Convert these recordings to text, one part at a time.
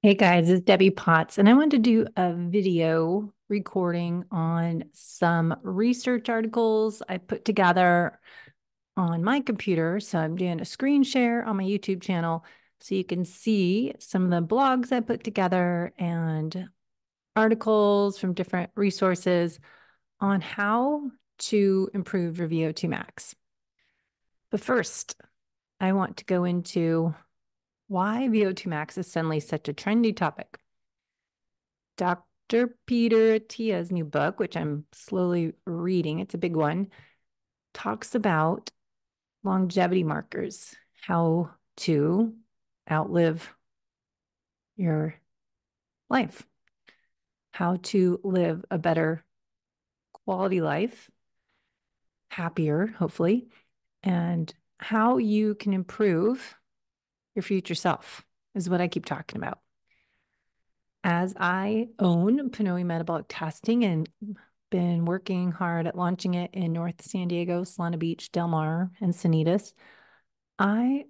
Hey guys, it's Debbie Potts, and I wanted to do a video recording on some research articles I put together on my computer. So I'm doing a screen share on my YouTube channel so you can see some of the blogs I put together and articles from different resources on how to improve your VO2 max. But first, I want to go into why VO2 max is suddenly such a trendy topic. Dr. Peter Attia's new book, which I'm slowly reading, it's a big one, talks about longevity markers, how to outlive your life, how to live a better quality life, happier, hopefully, and how you can improve your future self is what I keep talking about. As I own PNO metabolic testing and been working hard at launching it in North San Diego, Solana Beach, Del Mar, and Sanitas, I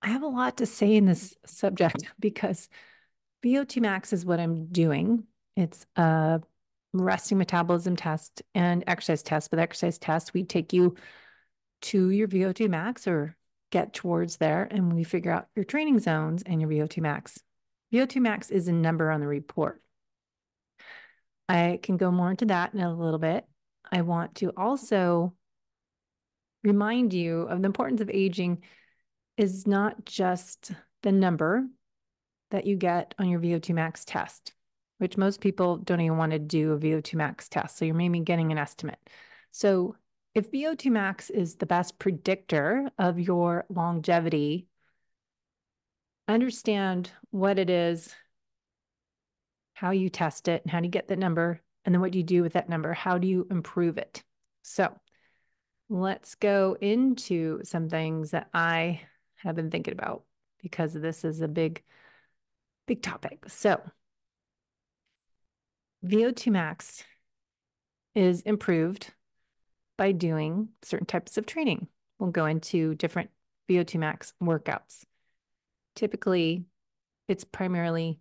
I have a lot to say in this subject because VO2 max is what I'm doing. It's a resting metabolism test and exercise test. With exercise test, we take you to your VO2 max or get towards there, and we figure out your training zones and your VO2 max. VO2 max is a number on the report. I can go more into that in a little bit. I want to also remind you of the importance of aging is not just the number that you get on your VO2 max test, which most people don't even want to do a VO2 max test. So you're maybe getting an estimate. So if VO2 max is the best predictor of your longevity, understand what it is, how you test it, and how do you get that number, and then what do you do with that number? How do you improve it? So let's go into some things that I have been thinking about because this is a big topic. So VO2 max is improved by doing certain types of training. We'll go into different VO2 max workouts. Typically, it's primarily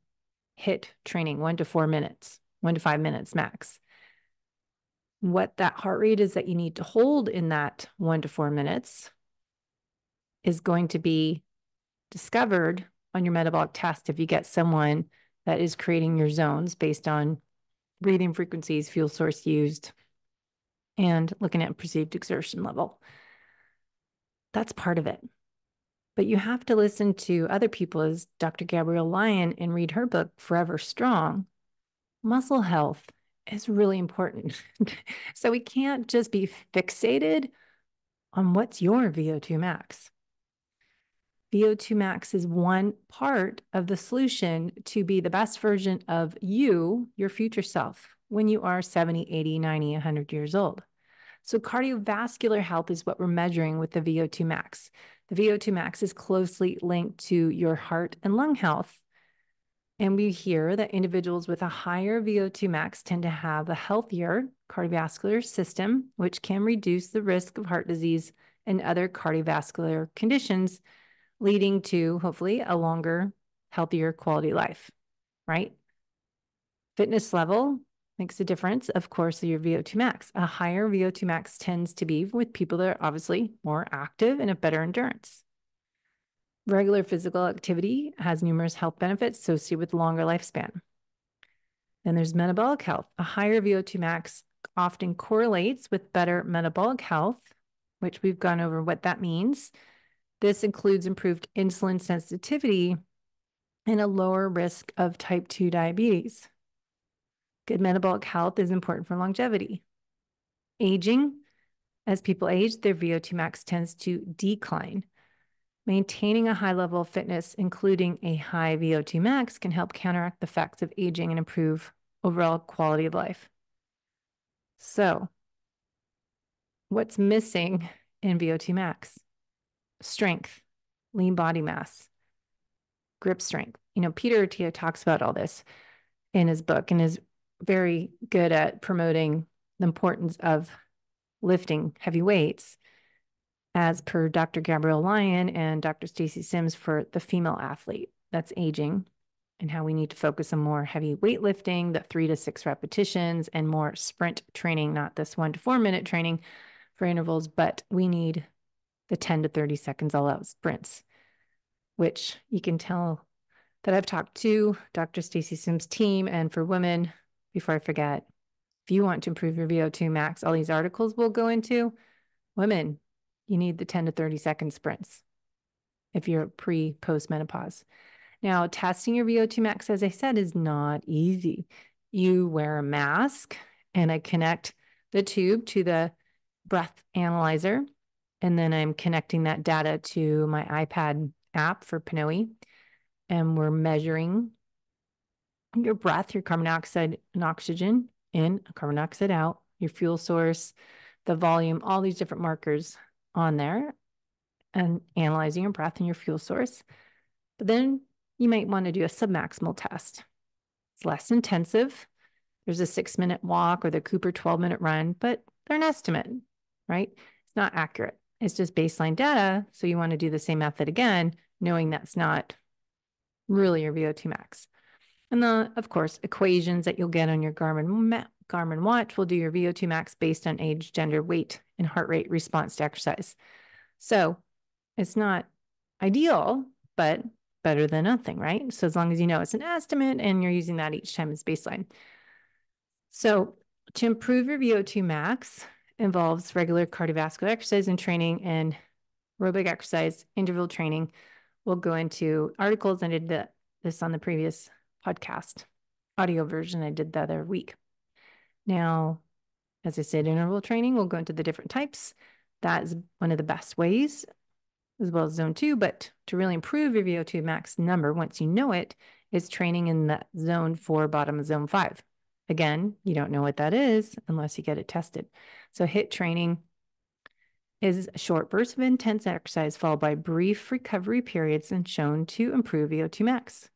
HIIT training, 1 to 4 minutes, 1 to 5 minutes max. What that heart rate is that you need to hold in that 1 to 4 minutes is going to be discovered on your metabolic test if you get someone that is creating your zones based on breathing frequencies, fuel source used, and looking at perceived exertion level. That's part of it. But you have to listen to other people as Dr. Gabrielle Lyon and read her book, Forever Strong. Muscle health is really important. So we can't just be fixated on what's your VO2 max. VO2 max is one part of the solution to be the best version of you, your future self, when you are 70, 80, 90, 100 years old. So cardiovascular health is what we're measuring with the VO2 max. The VO2 max is closely linked to your heart and lung health. And we hear that individuals with a higher VO2 max tend to have a healthier cardiovascular system, which can reduce the risk of heart disease and other cardiovascular conditions, leading to hopefully a longer, healthier quality life, right? Fitness level makes a difference, of course, your VO2 max. A higher VO2 max tends to be with people that are obviously more active and have better endurance. Regular physical activity has numerous health benefits associated with longer lifespan. Then there's metabolic health. A higher VO2 max often correlates with better metabolic health, which we've gone over what that means. This includes improved insulin sensitivity and a lower risk of type 2 diabetes. Good metabolic health is important for longevity. Aging, as people age, their VO2 max tends to decline. Maintaining a high level of fitness, including a high VO2 max, can help counteract the effects of aging and improve overall quality of life. So, what's missing in VO2 max? Strength, lean body mass, grip strength. Peter Attia talks about all this in his book and is very good at promoting the importance of lifting heavy weights, as per Dr. Gabrielle Lyon and Dr. Stacy Sims for the female athlete that's aging. and how we need to focus on more heavy weightlifting, the 3 to 6 repetitions, and more sprint training, not this 1 to 4 minute training for intervals, but we need the 10 to 30 seconds all out sprints, which you can tell that I've talked to Dr. Stacy Sims' team. And for women, before I forget, if you want to improve your VO2 max, all these articles will go into women, you need the 10 to 30 second sprints if you're post menopause. Now, testing your VO2 max, as I said, is not easy. You wear a mask, and I connect the tube to the breath analyzer, and then I'm connecting that data to my iPad app for PNO, and we're measuring your breath, your carbon dioxide and oxygen in, carbon dioxide out, your fuel source, the volume, all these different markers on there, and analyzing your breath and your fuel source. But then you might want to do a submaximal test. It's less intensive. There's a 6-minute walk or the Cooper 12-minute run, but they're an estimate, right? It's not accurate. It's just baseline data. So you want to do the same method again, knowing that's not really your VO2 max. And the, of course, equations that you'll get on your Garmin watch will do your VO2 max based on age, gender, weight, and heart rate response to exercise. So it's not ideal, but better than nothing, right? So as long as you know it's an estimate and you're using that each time as baseline. So to improve your VO2 max involves regular cardiovascular exercise and training and aerobic exercise, interval training. We'll go into articles. I did this on the previous podcast audio version I did the other week. Now, as I said, interval training, we'll go into the different types. That is one of the best ways, as well as zone 2. But to really improve your VO2 max number, once you know it, is training in the zone 4, bottom of zone 5. Again, you don't know what that is unless you get it tested. So HIIT training is a short burst of intense exercise followed by brief recovery periods and shown to improve VO2 max.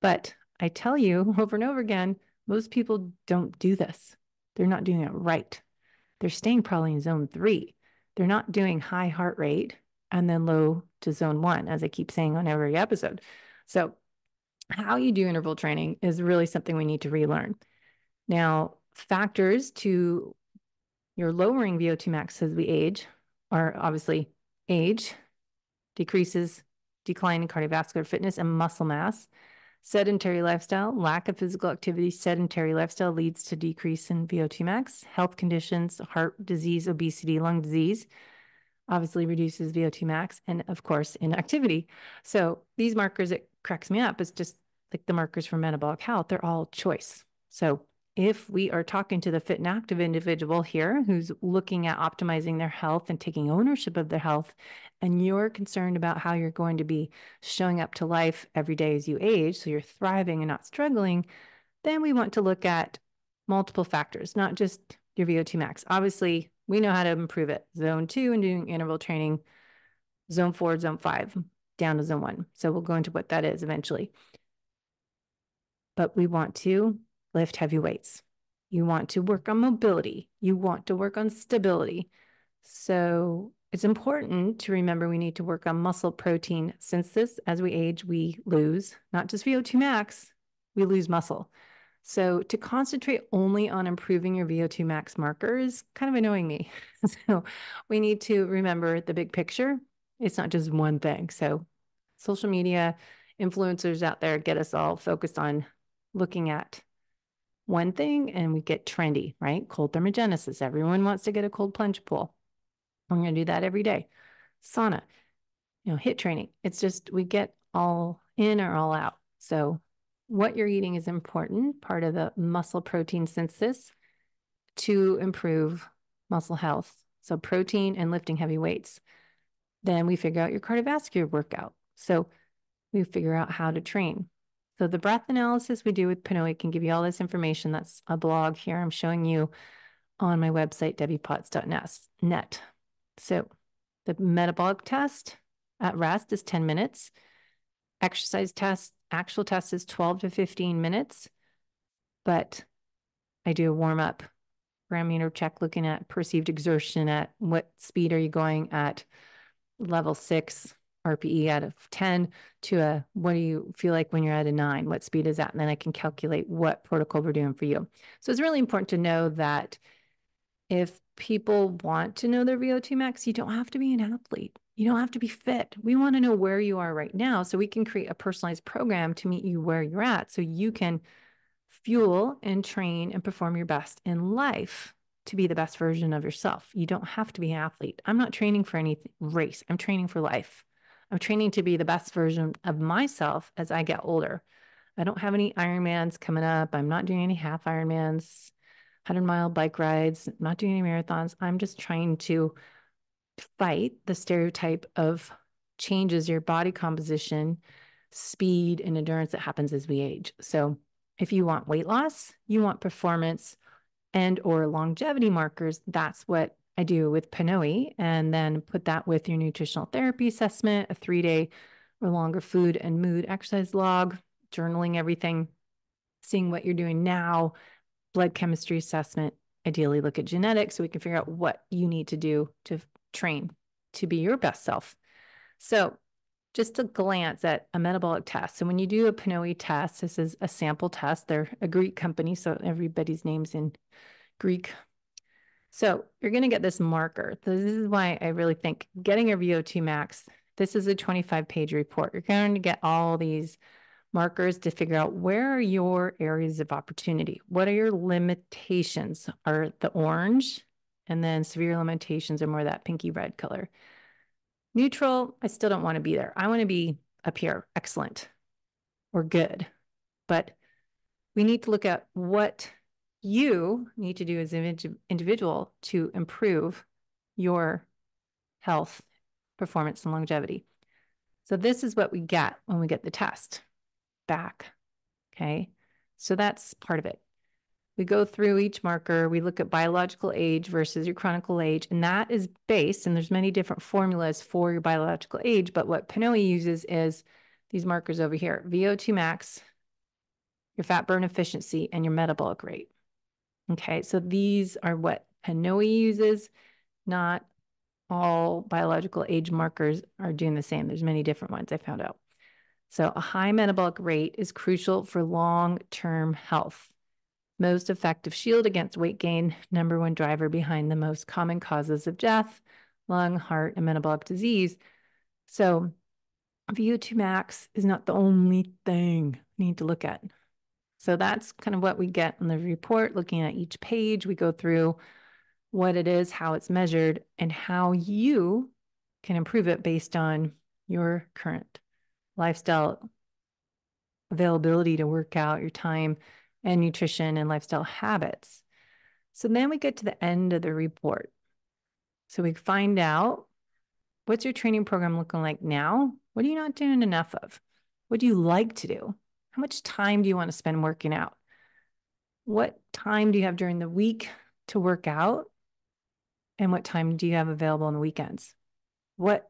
But I tell you over and over again, most people don't do this. They're not doing it right. They're staying probably in zone 3. They're not doing high heart rate and then low to zone 1, as I keep saying on every episode. So how you do interval training is really something we need to relearn. Now, factors to your lowering VO2 max as we age are obviously age, decline in cardiovascular fitness and muscle mass, sedentary lifestyle, lack of physical activity, sedentary lifestyle leads to decrease in VO2 max, health conditions, heart disease, obesity, lung disease, obviously reduces VO2 max, and of course, inactivity. So these markers, it cracks me up. It's just like the markers for metabolic health, they're all choice. So if we are talking to the fit and active individual here who's looking at optimizing their health and taking ownership of their health, and you're concerned about how you're going to be showing up to life every day as you age, so you're thriving and not struggling, then we want to look at multiple factors, not just your VO2 max. Obviously, we know how to improve it. Zone 2 and doing interval training, zone 4, zone 5, down to zone 1. So we'll go into what that is eventually. But we want to lift heavy weights. You want to work on mobility. You want to work on stability. So it's important to remember we need to work on muscle protein synthesis. As we age, we lose not just VO2 max, we lose muscle. So to concentrate only on improving your VO2 max marker is kind of annoying me. So we need to remember the big picture. It's not just one thing. So social media influencers out there get us all focused on looking at one thing and we get trendy, right? Cold thermogenesis. Everyone wants to get a cold plunge pool. I'm going to do that every day. Sauna, HIIT training. It's just we get all in or all out. So what you're eating is important, part of the muscle protein synthesis to improve muscle health. So protein and lifting heavy weights. Then we figure out your cardiovascular workout. So we figure out how to train. So the breath analysis we do with PNO can give you all this information. That's a blog here I'm showing you on my website, debbiepotts.net. So the metabolic test at rest is 10 minutes. Exercise test, actual test is 12 to 15 minutes. But I do a warm-up parameter check looking at perceived exertion at what speed are you going at level 6 RPE out of 10 to a, what do you feel like when you're at a 9? What speed is that? And then I can calculate what protocol we're doing for you. So it's really important to know that if people want to know their VO2 max, you don't have to be an athlete. You don't have to be fit. We want to know where you are right now so we can create a personalized program to meet you where you're at so you can fuel and train and perform your best in life to be the best version of yourself. You don't have to be an athlete. I'm not training for any race. I'm training for life. I'm training to be the best version of myself as I get older. I don't have any Ironmans coming up. I'm not doing any half Ironmans, 100-mile bike rides, not doing any marathons. I'm just trying to fight the stereotype of changes your body composition, speed, and endurance that happens as we age. So if you want weight loss, you want performance and or longevity markers, that's what I do with PNO, and then put that with your nutritional therapy assessment, a 3-day or longer food and mood exercise log, journaling everything, seeing what you're doing now, blood chemistry assessment, ideally look at genetics so we can figure out what you need to do to train to be your best self. So just a glance at a metabolic test. So when you do a PNO test, this is a sample test. They're a Greek company, so everybody's name's in Greek. So you're going to get this marker. This is why I really think getting your VO2 max, this is a 25-page report. You're going to get all these markers to figure out where are your areas of opportunity. What are your limitations? Are the orange, and then severe limitations are more that pinky red color. Neutral, I still don't want to be there. I want to be up here, excellent or good. But we need to look at what you need to do as an individual to improve your health, performance, and longevity. So this is what we get when we get the test back. Okay. So that's part of it. We go through each marker. We look at biological age versus your chronic age. And that is based, and there's many different formulas for your biological age, but what PNO uses is these markers over here, VO2 max, your fat burn efficiency, and your metabolic rate. Okay, so these are what PNO uses. Not all biological age markers are doing the same. There's many different ones I found out. So a high metabolic rate is crucial for long-term health. Most effective shield against weight gain, number one driver behind the most common causes of death, lung, heart, and metabolic disease. So VO2 max is not the only thing we need to look at. So that's kind of what we get in the report. Looking at each page, we go through what it is, how it's measured, and how you can improve it based on your current lifestyle, availability to work out, your time, and nutrition and lifestyle habits. So then we get to the end of the report. So we find out, what's your training program looking like now? What are you not doing enough of? What do you like to do? How much time do you want to spend working out? What time do you have during the week to work out? And what time do you have available on the weekends? What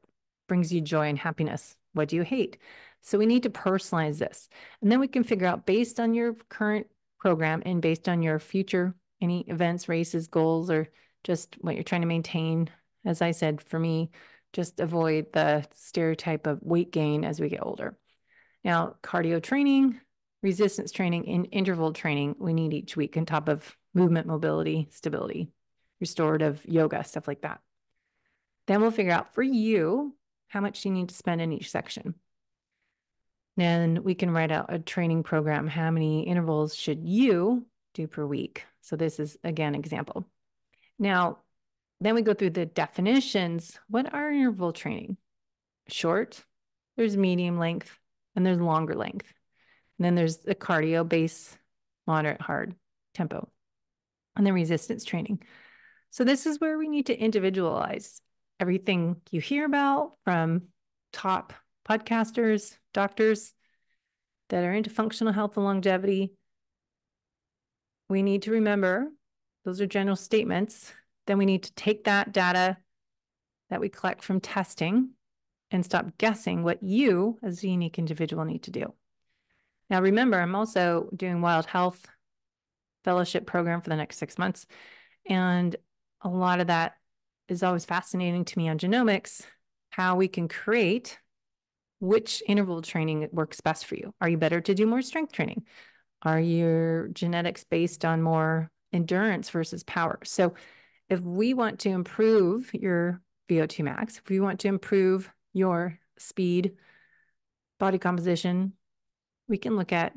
brings you joy and happiness? What do you hate? So we need to personalize this. And then we can figure out, based on your current program and based on your future, any events, races, goals, or just what you're trying to maintain. As I said, for me, just avoid the stereotype of weight gain as we get older. Now, cardio training, resistance training, and interval training, we need each week on top of movement, mobility, stability, restorative yoga, stuff like that. Then we'll figure out for you how much you need to spend in each section. Then we can write out a training program. How many intervals should you do per week? So this is, again, example. Now, then we go through the definitions. What are interval training? Short, there's medium length, and there's longer length. And then there's the cardio base, moderate, hard tempo, and then resistance training. So this is where we need to individualize everything you hear about from top podcasters, doctors that are into functional health and longevity. We need to remember those are general statements. Then we need to take that data that we collect from testing and stop guessing what you as a unique individual need to do. Now, remember, I'm also doing Wild Health Fellowship program for the next 6 months. And a lot of that is always fascinating to me on genomics, how we can create which interval training works best for you. Are you better to do more strength training? Are your genetics based on more endurance versus power? So if we want to improve your VO2 max, if we want to improve your speed, body composition, we can look at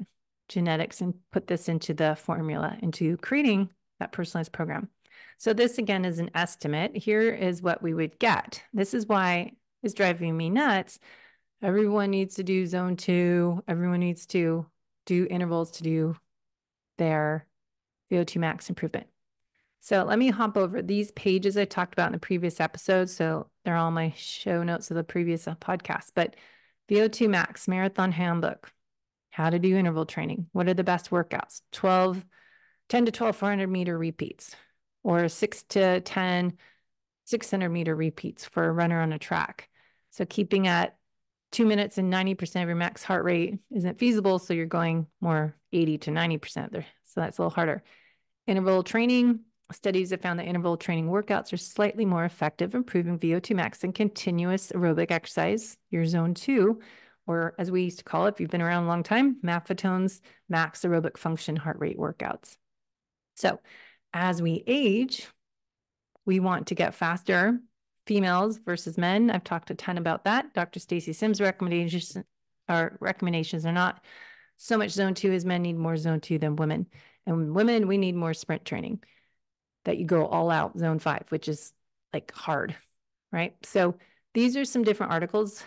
genetics and put this into the formula, into creating that personalized program. So this again is an estimate. Here is what we would get. This is why it's driving me nuts. Everyone needs to do zone 2. Everyone needs to do intervals to do their VO2 max improvement. So let me hop over these pages I talked about in the previous episode. So they're all my show notes of the previous podcast. But VO2 max marathon handbook, how to do interval training. What are the best workouts? 10 to 12 400-meter repeats, or 6 to 10 600-meter repeats for a runner on a track. So keeping at 2 minutes and 90% of your max heart rate isn't feasible. So you're going more 80 to 90% there. So that's a little harder. Interval training. Studies have found that interval training workouts are slightly more effective, improving VO2 max than continuous aerobic exercise, your zone 2, or as we used to call it, if you've been around a long time, Maffetone's max aerobic function heart rate workouts. So as we age, we want to get faster. Females versus men. I've talked a ton about that. Dr. Stacy Sims' recommendations are not so much zone 2 as men need more zone 2 than women. And women, we need more sprint training, that you go all out zone 5, which is like hard, right? So these are some different articles.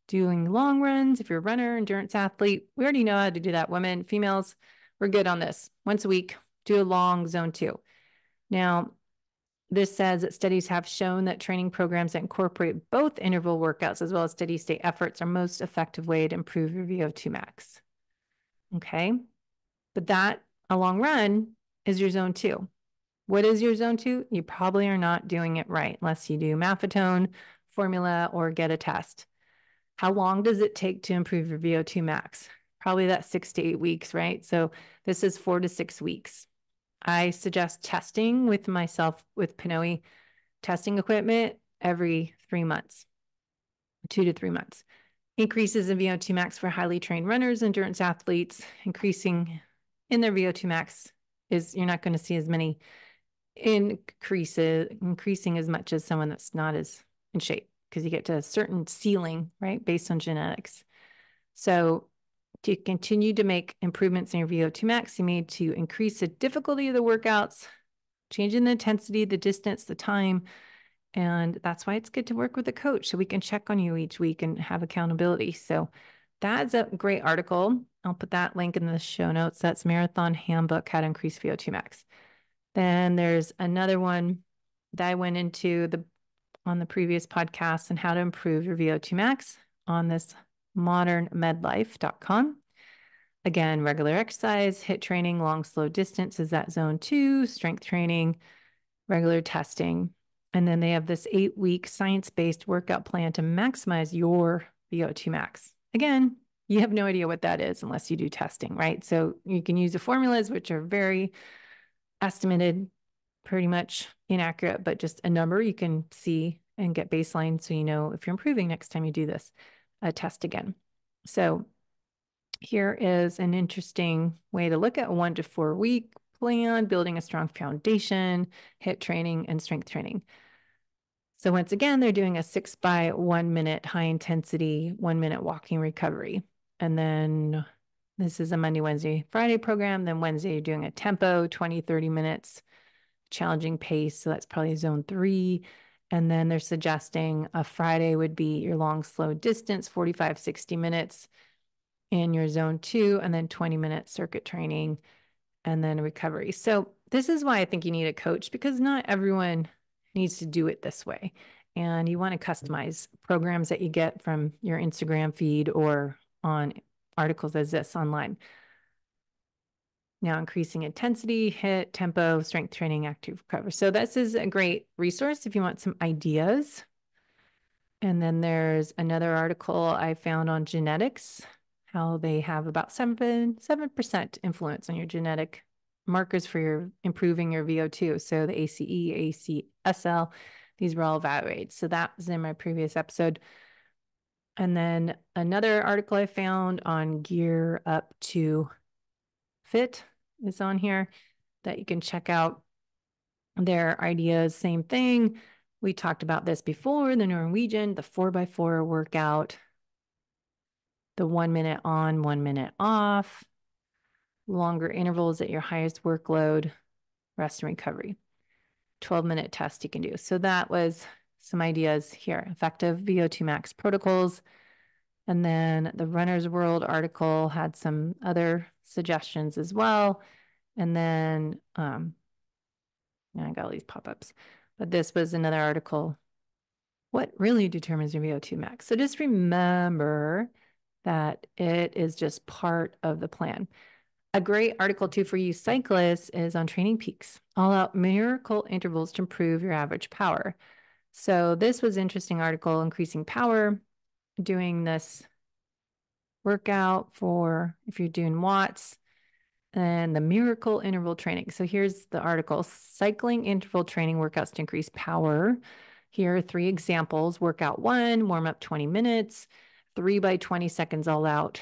Doing long runs, if you're a runner, endurance athlete, we already know how to do that. Women, females, we're good on this. Once a week, do a long zone 2. Now, this says that studies have shown that training programs that incorporate both interval workouts as well as steady state efforts are most effective way to improve your VO2 max. Okay. But that, a long run, is your zone 2. What is your zone 2? You probably are not doing it right unless you do Maffetone formula or get a test. How long does it take to improve your VO2 max? Probably that 6 to 8 weeks, right? So this is 4 to 6 weeks. I suggest testing with myself with PNO testing equipment every 3 months, 2 to 3 months. Increases in VO2 max for highly trained runners, endurance athletes, increasing in their VO2 max is you're not going to see as many increasing as much as someone that's not as in shape, because you get to a certain ceiling, right, based on genetics. So to continue to make improvements in your VO2 max, you need to increase the difficulty of the workouts, changing the intensity, the distance, the time. And that's why it's good to work with a coach so we can check on you each week and have accountability. So that's a great article. I'll put that link in the show notes. That's Marathon Handbook, How to Increase VO2 Max. Then there's another one that I went into on the previous podcast and how to improve your VO2 max on this modernmedlife.com. Again, regular exercise, HIIT training, long, slow distance is that zone 2, strength training, regular testing. And then they have this 8-week science-based workout plan to maximize your VO2 max. Again, you have no idea what that is unless you do testing, right? So you can use the formulas, which are very estimated, pretty much inaccurate, but just a number you can see and get baseline so you know if you're improving next time you do this test again. So here is an interesting way to look at a 1 to 4 week plan, building a strong foundation, HIIT training, and strength training. So once again, they're doing a 6 by 1 minute high intensity, 1 minute walking recovery. And then this is a Monday, Wednesday, Friday program. Then Wednesday, you're doing a tempo, 20, 30 minutes, challenging pace. So that's probably zone 3. And then they're suggesting a Friday would be your long, slow distance, 45, 60 minutes in your zone 2, and then 20-minute circuit training, and then recovery. So this is why I think you need a coach, because not everyone needs to do it this way. And you want to customize programs that you get from your Instagram feed or on articles as this online. Now, increasing intensity, HIIT, tempo, strength training, active recovery. So this is a great resource if you want some ideas. And then there's another article I found on genetics, how they have about 7% influence on your genetic markers for your improving your VO2. So the ACE, ACSL, these were all evaluated. So that was in my previous episode. And then another article I found on Gear Up to Fit is on here that you can check out their ideas. Same thing. We talked about this before, the Norwegian, the 4x4 workout, the 1 minute on, 1 minute off, longer intervals at your highest workload, rest and recovery. 12-minute test you can do. So that was some ideas here. Effective VO2 max protocols. And then the Runner's World article had some other suggestions as well. And then I got all these pop-ups, but this was another article. What really determines your VO2 max? So just remember that it is just part of the plan. A great article too for you cyclists is on Training Peaks, all out miracle intervals to improve your average power. So this was an interesting article, increasing power, doing this workout for if you're doing watts, and the miracle interval training. So here's the article, cycling interval training workouts to increase power. Here are 3 examples. Workout 1, warm up 20 minutes, 3 by 20 seconds all out,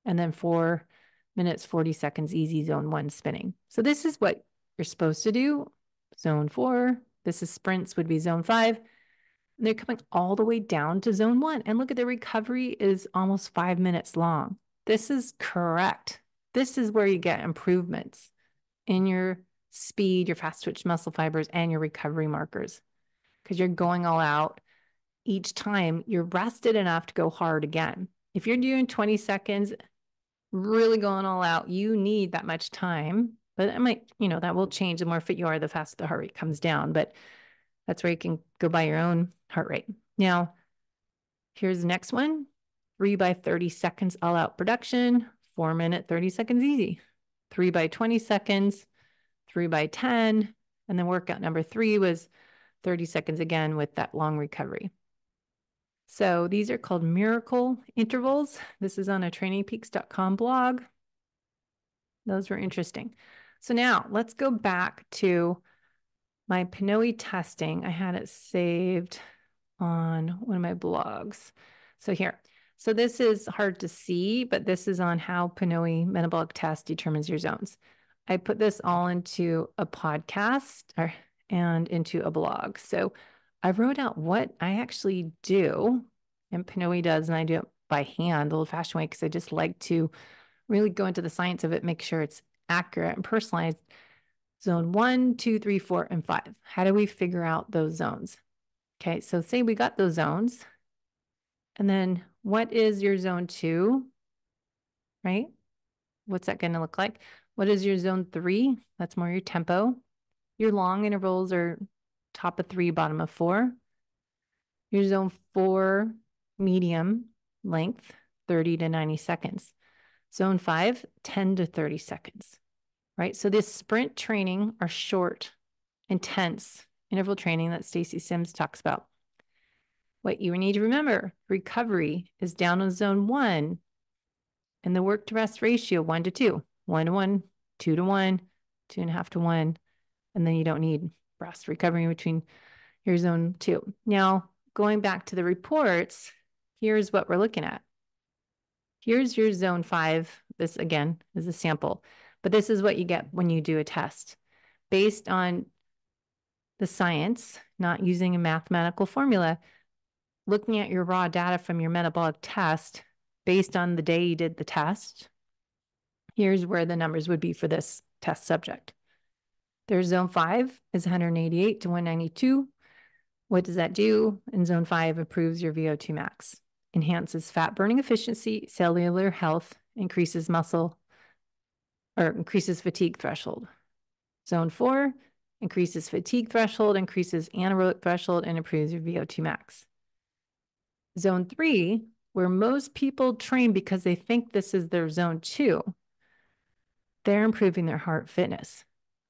and then 4 minutes, 40 seconds, easy zone 1 spinning. So this is what you're supposed to do. Zone 4, this is sprints would be zone 5. And they're coming all the way down to zone 1. And look at the recovery is almost 5 minutes long. This is correct. This is where you get improvements in your speed, your fast twitch muscle fibers, and your recovery markers. Because you're going all out each time, you're rested enough to go hard again. If you're doing 20 seconds, really going all out, you need that much time. But it might, that will change. The more fit you are, the faster the heart rate comes down. But that's where you can go by your own heart rate. Now, here's the next one. 3 by 30 seconds all out production, 4 minute, 30 seconds easy. 3 by 20 seconds, 3 by 10. And then workout number 3 was 30 seconds again with that long recovery. So these are called miracle intervals. This is on a trainingpeaks.com blog. Those were interesting. So now let's go back to my PNO testing. I had it saved on one of my blogs. So here, so this is hard to see, but this is on how PNO metabolic test determines your zones. I put this all into a podcast and into a blog. So I wrote out what I actually do and PNO does, and I do it by hand, the old-fashioned way, because I just like to really go into the science of it, make sure it's accurate and personalized. Zone 1, 2, 3, 4, and 5. How do we figure out those zones? Okay, so say we got those zones. And then what is your zone 2, right? What's that going to look like? What is your zone 3? That's more your tempo. Your long intervals are top of 3, bottom of 4. Your zone 4, medium length, 30 to 90 seconds. Zone 5, 10 to 30 seconds, right? So this sprint training are short, intense interval training that Stacy Sims talks about. What you need to remember, recovery is down on zone 1 and the work to rest ratio 1 to 2, 1 to 1, 2 to 1, 2.5 to 1. And then you don't need rest recovery in between your zone 2. Now, going back to the reports, here's what we're looking at. Here's your zone 5. This again is a sample, but this is what you get when you do a test based on the science, not using a mathematical formula. Looking at your raw data from your metabolic test based on the day you did the test, here's where the numbers would be for this test subject. Their zone 5 is 188 to 192. What does that do? In zone 5, improves your VO2 max, enhances fat burning efficiency, cellular health, increases muscle, or increases fatigue threshold. Zone 4, increases fatigue threshold, increases anaerobic threshold, and improves your VO2 max. Zone 3, where most people train because they think this is their zone 2, they're improving their heart fitness.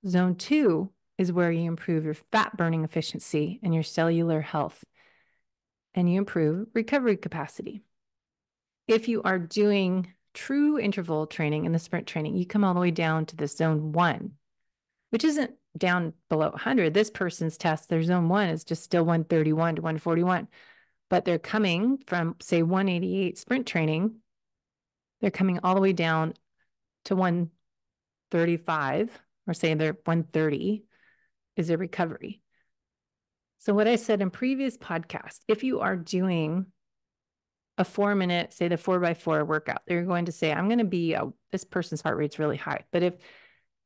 Zone 2 is where you improve your fat burning efficiency and your cellular health, and you improve recovery capacity. If you are doing true interval training in the sprint training, you come all the way down to the zone 1, which isn't down below 100. This person's test, their zone 1 is just still 131 to 141. but they're coming from, say, 188 sprint training. They're coming all the way down to 135, or say they're 130 is their recovery. So what I said in previous podcasts, if you are doing a 4-minute, say the 4x4 workout, they're going to say, I'm going to be, this person's heart rate's really high. But if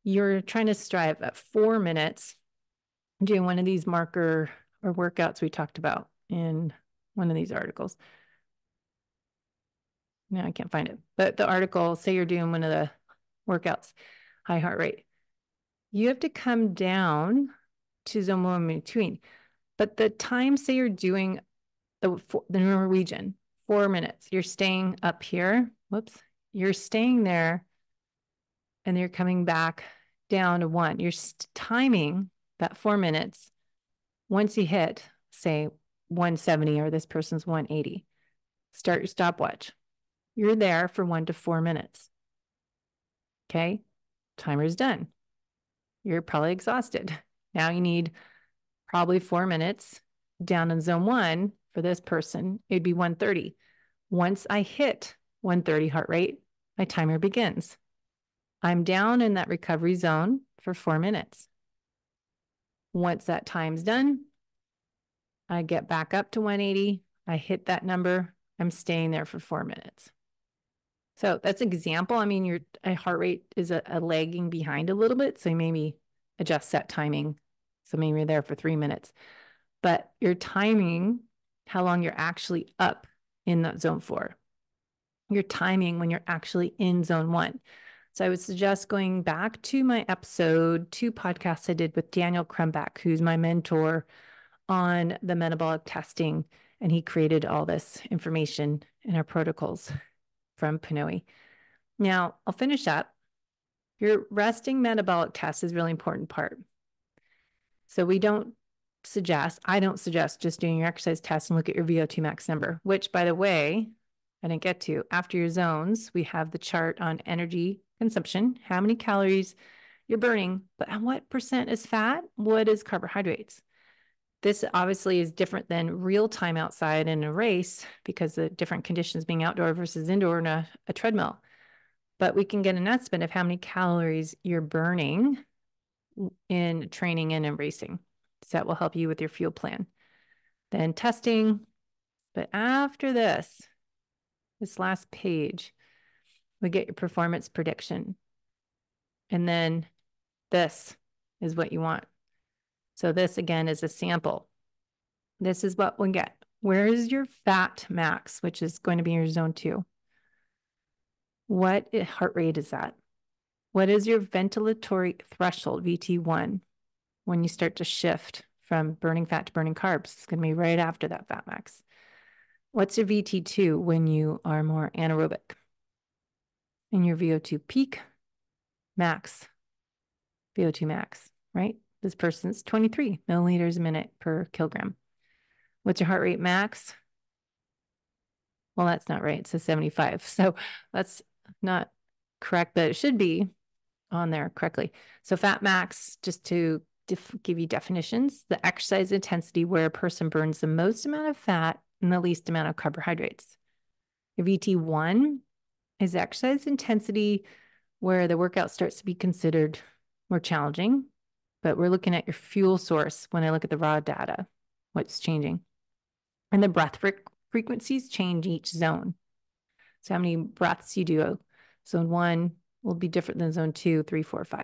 you're trying to strive at 4 minutes, doing one of these marker or workouts we talked about in one of these articles. No, I can't find it. But the article, say you're doing one of the workouts, high heart rate. You have to come down to zone 1 in between. But the time, say you're doing the Norwegian, 4 minutes, you're staying up here. Whoops. You're staying there and you're coming back down to 1. You're timing that 4 minutes. Once you hit, say 170 or this person's 180, start your stopwatch. You're there for 1 to 4 minutes. Okay. Timer's done. You're probably exhausted. Now you need probably 4 minutes down in zone 1 for this person. It'd be 130. Once I hit 130 heart rate, my timer begins. I'm down in that recovery zone for 4 minutes. Once that time's done, I get back up to 180. I hit that number. I'm staying there for 4 minutes. So that's an example. I mean, your heart rate is a lagging behind a little bit. So you maybe adjust set timing. So maybe you're there for 3 minutes. But your timing, how long you're actually up in that zone 4. Your timing when you're actually in zone 1. So I would suggest going back to my episode 2 podcasts I did with Daniel Krumback, who's my mentor on the metabolic testing. And he created all this information in our protocols from PNO. Now, I'll finish up. Your resting metabolic test is a really important part. So I don't suggest just doing your exercise test and look at your VO2 max number, which, by the way, I didn't get to. After your zones, we have the chart on energy consumption, how many calories you're burning, but what percent is fat? What is carbohydrates? This obviously is different than real time outside in a race because the different conditions being outdoor versus indoor in a treadmill. But we can get an estimate of how many calories you're burning in training and in racing. So that will help you with your fuel plan. Then testing. But after this last page, we get your performance prediction. And then this is what you want. So this again is a sample. This is what we get. Where is your fat max, which is going to be your zone 2? What heart rate is that? What is your ventilatory threshold, VT1, when you start to shift from burning fat to burning carbs? It's going to be right after that fat max. What's your VT2 when you are more anaerobic? And your VO2 peak, max, VO2 max, right? This person's 23 milliliters a minute per kilogram. What's your heart rate max? Well, that's not right. It says 75. So that's not correct, but it should be on there correctly. So fat max, just to give you definitions, the exercise intensity where a person burns the most amount of fat and the least amount of carbohydrates. Your VT1 is exercise intensity where the workout starts to be considered more challenging, but we're looking at your fuel source when I look at the raw data, what's changing. And the breath frequencies change each zone. So how many breaths you do. Zone 1 will be different than zone 2, 3, 4, 5.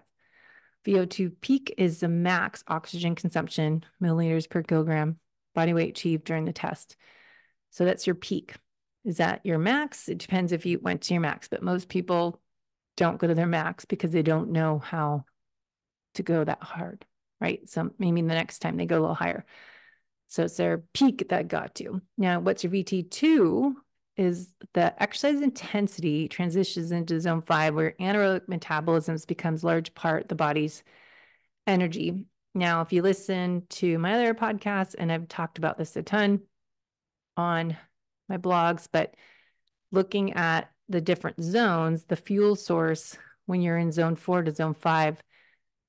VO2 peak is the max oxygen consumption, milliliters per kilogram, body weight achieved during the test. So that's your peak. Is that your max? It depends if you went to your max, but most people don't go to their max because they don't know how to go that hard, right? So maybe the next time they go a little higher. So it's their peak that got to. Now, what's your VT2 is the exercise intensity transitions into zone 5 where anaerobic metabolism becomes large part the body's energy. Now, if you listen to my other podcasts, and I've talked about this a ton on my blogs, but looking at the different zones, the fuel source when you're in zone 4 to zone 5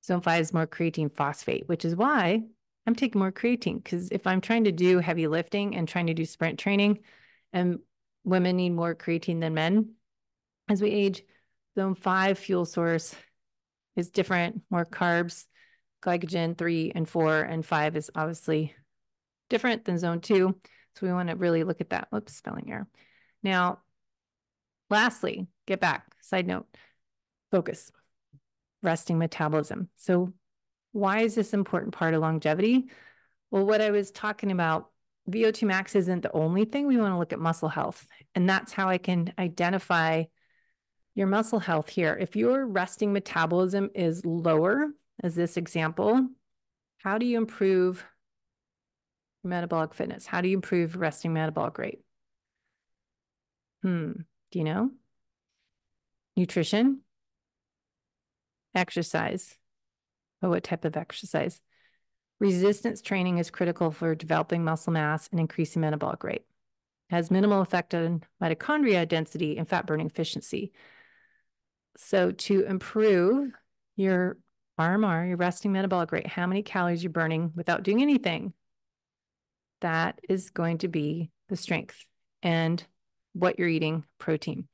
is more creatine phosphate, which is why I'm taking more creatine because if I'm trying to do heavy lifting and trying to do sprint training, and women need more creatine than men as we age, zone 5 fuel source is different, more carbs, glycogen 3 and 4, and 5 is obviously different than zone 2. So we want to really look at that. Whoops, spelling error. Now, lastly, get back, side note, focus, resting metabolism. So why is this important part of longevity? Well, what I was talking about, VO2 max isn't the only thing. We want to look at muscle health. And that's how I can identify your muscle health here. If your resting metabolism is lower, as this example, how do you improve metabolic fitness? How do you improve resting metabolic rate? Do you know? Nutrition, exercise. But what type of exercise? Resistance training is critical for developing muscle mass and increasing metabolic rate. It has minimal effect on mitochondria density and fat burning efficiency. So to improve your RMR, your resting metabolic rate, how many calories you're burning without doing anything, that is going to be the strength and what you're eating, protein.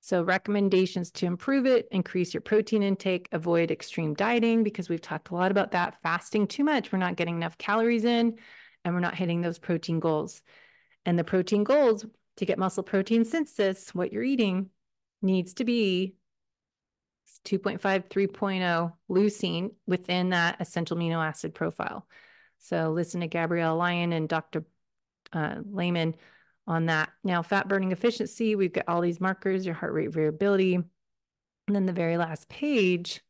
So recommendations to improve it: increase your protein intake, avoid extreme dieting, because we've talked a lot about that. Fasting too much, we're not getting enough calories in, and we're not hitting those protein goals. And the protein goals to get muscle protein synthesis, what you're eating needs to be 2.5, 3.0 leucine within that essential amino acid profile. So listen to Gabrielle Lyon and Dr. Lehman on that. Now, fat burning efficiency, we've got all these markers, your heart rate variability. And then the very last page,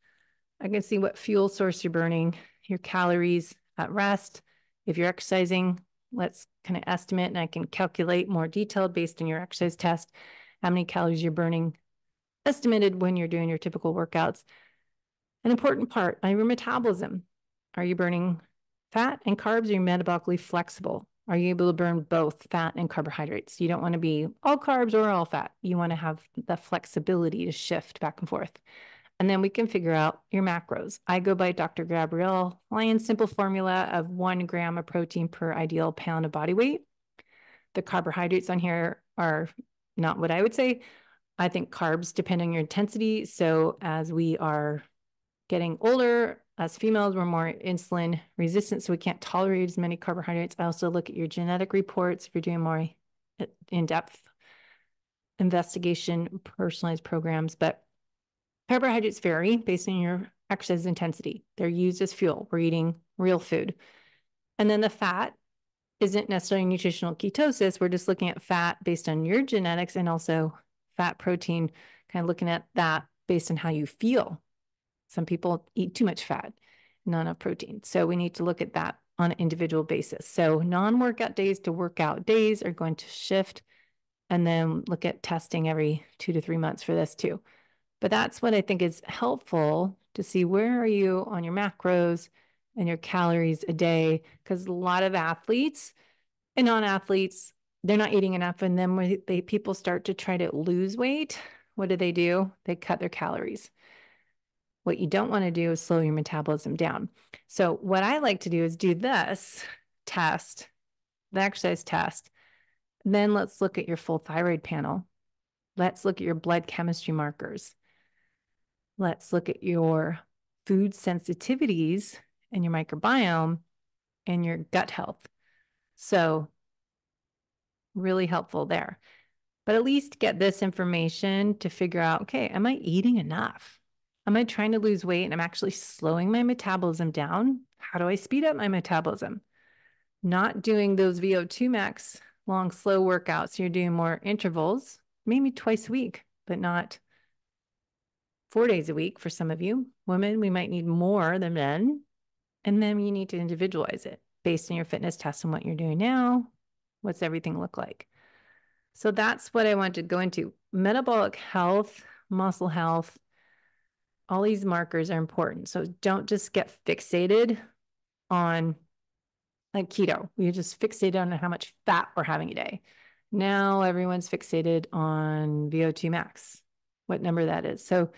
I can see what fuel source you're burning, your calories at rest. If you're exercising, let's kind of estimate, and I can calculate more detailed based on your exercise test, how many calories you're burning, estimated when you're doing your typical workouts. An important part, your metabolism. Are you burning fat and carbs? Are you metabolically flexible? Are you able to burn both fat and carbohydrates? You don't want to be all carbs or all fat. You want to have the flexibility to shift back and forth. And then we can figure out your macros. I go by Dr. Gabrielle Lyon's simple formula of 1 gram of protein per ideal pound of body weight. The carbohydrates on here are not what I would say. I think carbs depend on your intensity. So as we are getting older, as females, we're more insulin resistant, so we can't tolerate as many carbohydrates. I also look at your genetic reports if you're doing more in-depth investigation, personalized programs. But carbohydrates vary based on your exercise intensity. They're used as fuel. We're eating real food. And then the fat isn't necessarily nutritional ketosis. We're just looking at fat based on your genetics, and also fat protein, kind of looking at that based on how you feel. Some people eat too much fat, not enough protein. So we need to look at that on an individual basis. So non-workout days to workout days are going to shift, and then look at testing every 2 to 3 months for this too. But that's what I think is helpful to see, where are you on your macros and your calories a day? Because a lot of athletes and non-athletes, they're not eating enough. And then when people start to try to lose weight, what do? They cut their calories. What you don't want to do is slow your metabolism down. So what I like to do is do this test, the exercise test. Then let's look at your full thyroid panel. Let's look at your blood chemistry markers. Let's look at your food sensitivities and your microbiome and your gut health. So really helpful there. But at least get this information to figure out, okay, am I eating enough? Am I trying to lose weight and I'm actually slowing my metabolism down? How do I speed up my metabolism? Not doing those VO2 max long, slow workouts. You're doing more intervals, maybe twice a week, but not 4 days a week for some of you. Women, we might need more than men. And then you need to individualize it based on your fitness test and what you're doing now. What's everything look like? So that's what I wanted to go into. Metabolic health, muscle health, all these markers are important. So don't just get fixated on like keto. We just fixated on how much fat we're having a day. Now everyone's fixated on VO2 max, what number that is. So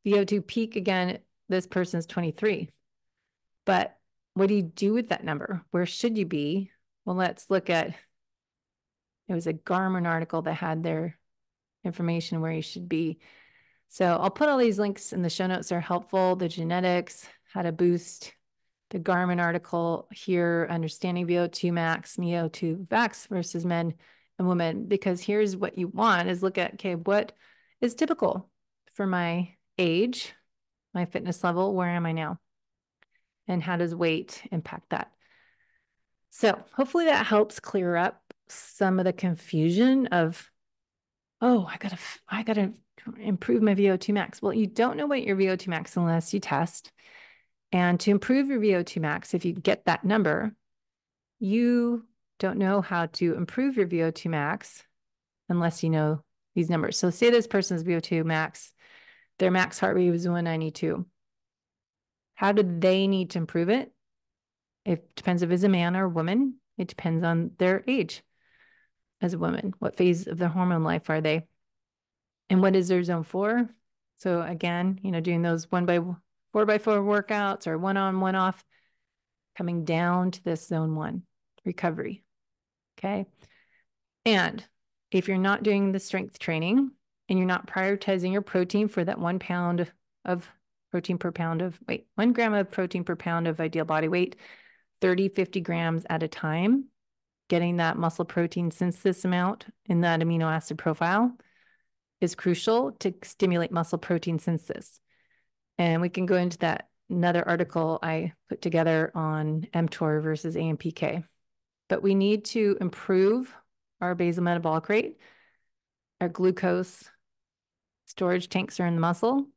VO2 peak, again, this person's 23. But what do you do with that number? Where should you be? Well, let's look at, it was a Garmin article that had their information where you should be. So I'll put all these links in the show notes. They're helpful. The genetics, how to boost, the Garmin article here, understanding VO2 max, VO2 max versus men and women, because here's what you want is look at, okay, what is typical for my age, my fitness level, where am I now? And how does weight impact that? So hopefully that helps clear up some of the confusion of, oh, I gotta improve my VO2 max. Well, you don't know what your VO2 max unless you test. And to improve your VO2 max, if you get that number, you don't know how to improve your VO2 max unless you know these numbers. So say this person's VO2 max, their max heart rate was 192. How do they need to improve it? It depends if it's a man or a woman. It depends on their age as a woman. What phase of their hormone life are they? And what is their zone 4? So again, doing those 4x4 workouts or 1 on, 1 off, coming down to this zone 1 recovery. Okay. And if you're not doing the strength training and you're not prioritizing your protein for that 1 pound of protein per pound of weight, 1 gram of protein per pound of ideal body weight, 30, 50 grams at a time, getting that muscle protein synthesis amount in that amino acid profile is crucial to stimulate muscle protein synthesis. And we can go into that another article I put together on mTOR versus AMPK. But we need to improve our basal metabolic rate. Our glucose storage tanks are in the muscle,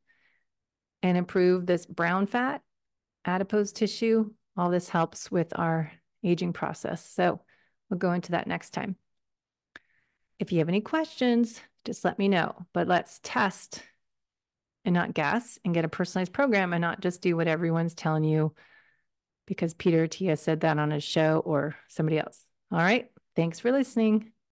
and improve this brown fat, adipose tissue. All this helps with our aging process. So we'll go into that next time. If you have any questions, just let me know. But let's test and not guess and get a personalized program and not just do what everyone's telling you because Peter Tia said that on his show or somebody else. All right. Thanks for listening.